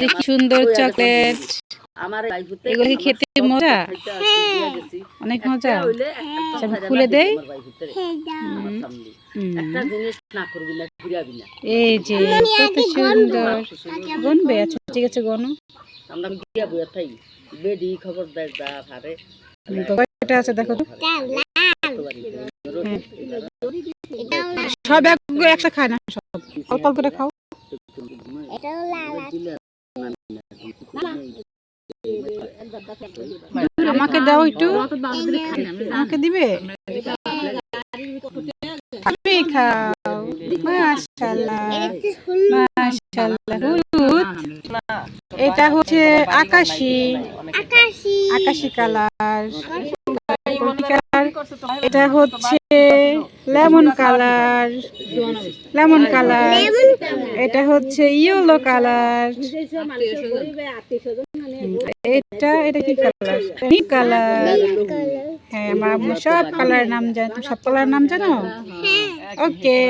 এই কি সুন্দর চকলেট, এগুলো কি খেতে মজা, অনেক মজা। আমি খুলে দেই। এই যে কত সুন্দর, গনবে? আচ্ছা ঠিক আছে, গনো। কয়টা আছে দেখো তো। সব একসাথে খায় না, সব অল্প অল্প করে খাও। আমাকে দাও একটু, আমাকে দিবে? তুমি খাও। মাশাআল্লাহ মাশাআল্লাহ। হলুদ, এটা হচ্ছে আকাশি আকাশি কালার। এটা হচ্ছে লেমন কালার, লেমন কালার। এটা হচ্ছে ইয়েলো কালার। এটা এটা কি কালার? Pink colour. হ্যাঁ, আমার আম্মু সব কালার নাম জানো। সব কালার নাম জানো? ওকে।